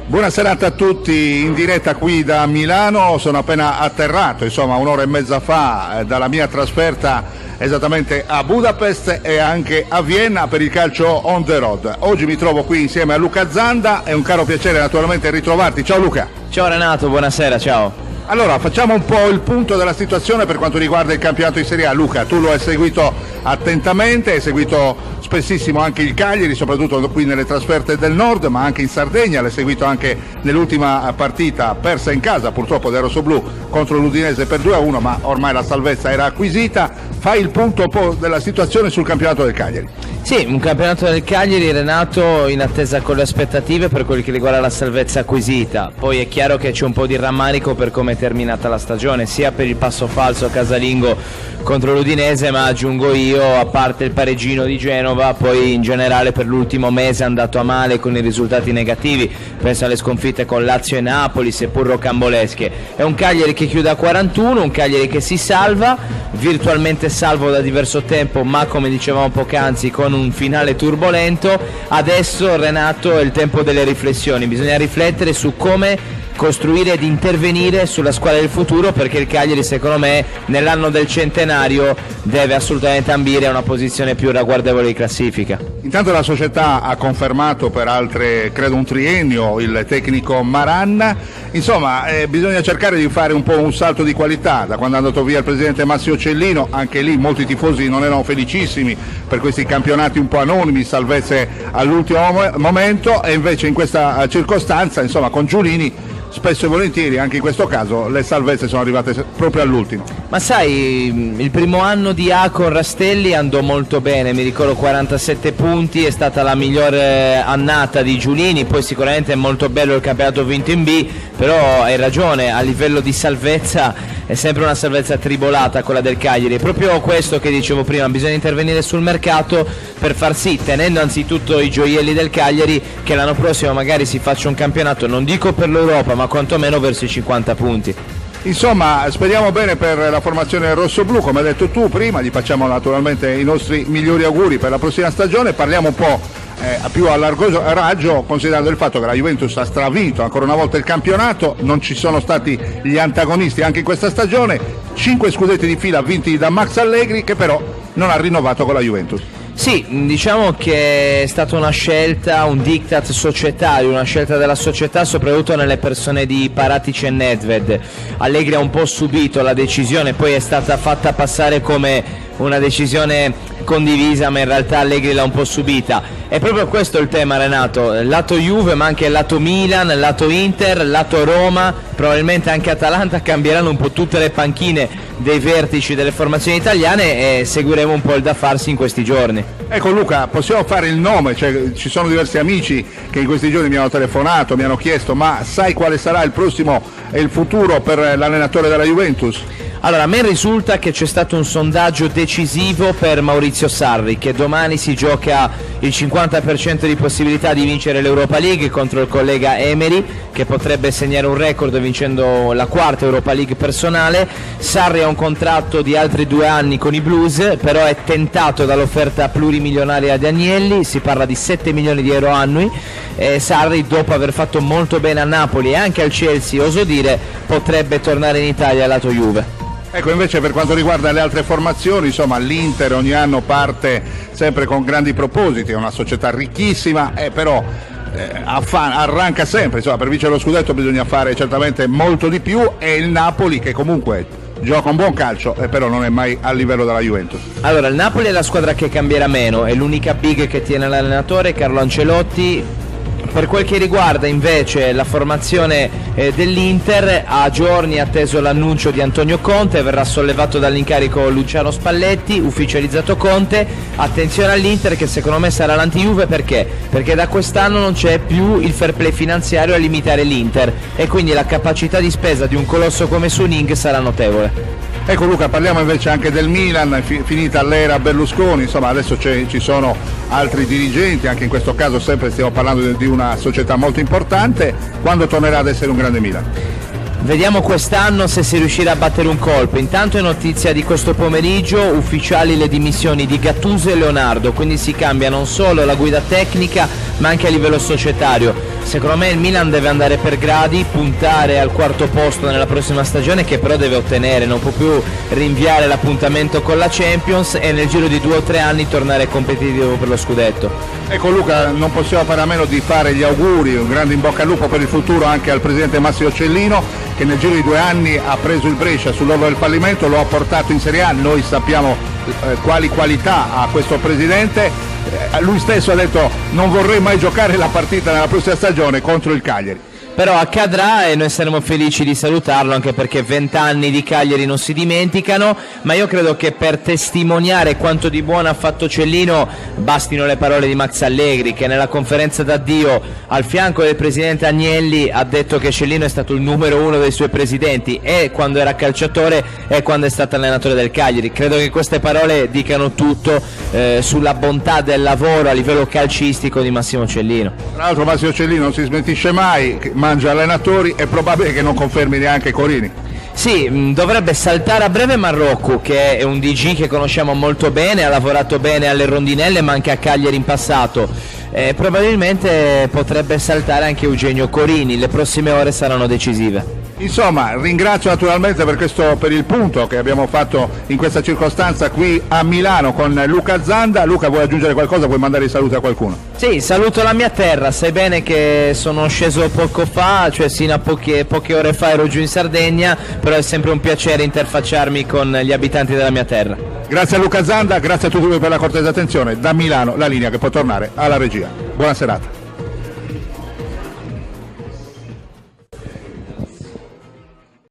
Buona serata a tutti, in diretta qui da Milano. Sono appena atterrato, insomma, un'ora e mezza fa dalla mia trasferta esattamente a Budapest e anche a Vienna per il calcio on the road. Oggi mi trovo qui insieme a Luca Zanda, è un caro piacere naturalmente ritrovarti. Ciao Luca. Ciao Renato, buonasera, ciao. Allora, facciamo un po' il punto della situazione per quanto riguarda il campionato di Serie A. Luca, tu lo hai seguito attentamente, hai seguito spessissimo anche il Cagliari, soprattutto qui nelle trasferte del nord, ma anche in Sardegna, l'hai seguito anche nell'ultima partita persa in casa, purtroppo dei rossoblù, contro l'Udinese per 2-1, ma ormai la salvezza era acquisita. Fai il punto un po' della situazione sul campionato del Cagliari. Sì, un campionato del Cagliari, Renato, in attesa con le aspettative per quel che riguarda la salvezza acquisita. Poi è chiaro che c'è un po' di rammarico per come è terminata la stagione, sia per il passo falso casalingo contro l'Udinese, ma aggiungo io, a parte il pareggino di Genova, poi in generale per l'ultimo mese è andato a male con i risultati negativi. Penso alle sconfitte con Lazio e Napoli, seppur rocambolesche. È un Cagliari che chiude a 41, un Cagliari che si salva, virtualmente salvo da diverso tempo, ma come dicevamo poc'anzi con un finale turbolento. Adesso, Renato, è il tempo delle riflessioni, bisogna riflettere su come costruire ed intervenire sulla squadra del futuro, perché il Cagliari, secondo me, nell'anno del centenario deve assolutamente ambire a una posizione più ragguardevole di classifica. Intanto la società ha confermato per altre, credo un triennio, il tecnico Maranna. Insomma, bisogna cercare di fare un po' un salto di qualità. Da quando è andato via il presidente Massimo Cellino, anche lì molti tifosi non erano felicissimi per questi campionati un po' anonimi, salvezze all'ultimo momento, e invece in questa circostanza, insomma, con Giulini spesso e volentieri, anche in questo caso, le salvezze sono arrivate proprio all'ultimo. Ma sai, il primo anno di A con Rastelli andò molto bene, mi ricordo 47 punti, è stata la migliore annata di Giulini. Poi sicuramente è molto bello il campionato vinto in B, però hai ragione, a livello di salvezza è sempre una salvezza tribolata quella del Cagliari. È proprio questo che dicevo prima, bisogna intervenire sul mercato per far sì, tenendo anzitutto i gioielli del Cagliari, che l'anno prossimo magari si faccia un campionato, non dico per l'Europa, ma quantomeno verso i 50 punti. Insomma, speriamo bene per la formazione rossoblù, come hai detto tu prima, gli facciamo naturalmente i nostri migliori auguri per la prossima stagione. Parliamo un po' più a largo raggio, considerando il fatto che la Juventus ha stravinto ancora una volta il campionato, non ci sono stati gli antagonisti anche in questa stagione, 5 scudetti di fila vinti da Max Allegri, che però non ha rinnovato con la Juventus. Sì, diciamo che è stata una scelta, un diktat societario, una scelta della società, soprattutto nelle persone di Paratici e Nedved. Allegri ha un po' subito la decisione, poi è stata fatta passare come una decisione condivisa, ma in realtà Allegri l'ha un po' subita. È proprio questo il tema, Renato, lato Juve ma anche lato Milan, lato Inter, lato Roma, probabilmente anche Atalanta cambieranno un po' tutte le panchine dei vertici delle formazioni italiane, e seguiremo un po' il da farsi in questi giorni. Ecco Luca, possiamo fare il nome, cioè, ci sono diversi amici che in questi giorni mi hanno telefonato, mi hanno chiesto: ma sai quale sarà il prossimo e il futuro per l'allenatore della Juventus? Allora, a me risulta che c'è stato un sondaggio decisivo per Maurizio Sarri, che domani si gioca il 50% di possibilità di vincere l'Europa League contro il collega Emery, che potrebbe segnare un record vincendo la 4ª Europa League personale. Sarri ha un contratto di altri 2 anni con i Blues, però è tentato dall'offerta plurimilionaria di Agnelli, si parla di 7 milioni di euro annui. Sarri, dopo aver fatto molto bene a Napoli e anche al Chelsea, oso dire, potrebbe tornare in Italia al lato Juve. Ecco, invece per quanto riguarda le altre formazioni, insomma, l'Inter ogni anno parte sempre con grandi propositi, è una società ricchissima, però arranca sempre, insomma, per vincere lo scudetto bisogna fare certamente molto di più, e il Napoli, che comunque gioca un buon calcio, però non è mai a livello della Juventus. Allora, il Napoli è la squadra che cambierà meno, è l'unica big che tiene l'allenatore Carlo Ancelotti. Per quel che riguarda invece la formazione dell'Inter, a giorni è atteso l'annuncio di Antonio Conte, verrà sollevato dall'incarico Luciano Spalletti, ufficializzato Conte. Attenzione all'Inter, che secondo me sarà l'anti-Juve, perché da quest'anno non c'è più il fair play finanziario a limitare l'Inter, e quindi la capacità di spesa di un colosso come Suning sarà notevole. Ecco Luca, parliamo invece anche del Milan, finita l'era Berlusconi, insomma adesso ci sono altri dirigenti, anche in questo caso sempre stiamo parlando di una società molto importante. Quando tornerà ad essere un grande Milan? Vediamo quest'anno se si riuscirà a battere un colpo. Intanto è notizia di questo pomeriggio, ufficiali le dimissioni di Gattuso e Leonardo, quindi si cambia non solo la guida tecnica ma anche a livello societario. Secondo me il Milan deve andare per gradi, puntare al quarto posto nella prossima stagione, che però deve ottenere, non può più rinviare l'appuntamento con la Champions e nel giro di 2 o 3 anni tornare competitivo per lo scudetto. Ecco Luca, non possiamo fare a meno di fare gli auguri, un grande in bocca al lupo per il futuro anche al presidente Massimo Cellino, che nel giro di 2 anni ha preso il Brescia sull'orlo del fallimento, lo ha portato in Serie A. Noi sappiamo quali qualità ha questo presidente. Lui stesso ha detto: non vorrei mai giocare la partita nella prossima stagione contro il Cagliari. Però accadrà e noi saremo felici di salutarlo, anche perché 20 anni di Cagliari non si dimenticano, ma io credo che per testimoniare quanto di buono ha fatto Cellino bastino le parole di Max Allegri, che nella conferenza d'addio al fianco del presidente Agnelli ha detto che Cellino è stato il numero 1 dei suoi presidenti, e quando era calciatore e quando è stato allenatore del Cagliari. Credo che queste parole dicano tutto sulla bontà del lavoro a livello calcistico di Massimo Cellino. Tra l'altro Massimo Cellino non si smentisce mai, mangia allenatori, è probabile che non confermi neanche Corini. Sì, dovrebbe saltare a breve Marrocco, che è un DG che conosciamo molto bene, ha lavorato bene alle rondinelle ma anche a Cagliari in passato. Probabilmente potrebbe saltare anche Eugenio Corini, le prossime ore saranno decisive. Insomma, ringrazio naturalmente per il punto che abbiamo fatto in questa circostanza qui a Milano con Luca Zanda. Luca, vuoi aggiungere qualcosa? Vuoi mandare i saluti a qualcuno? Sì, saluto la mia terra, sai bene che sono sceso poco fa, cioè sino a poche ore fa ero giù in Sardegna, però è sempre un piacere interfacciarmi con gli abitanti della mia terra. Grazie a Luca Zanda, grazie a tutti voi per la cortese attenzione. Da Milano la linea che può tornare alla regia. Buona serata.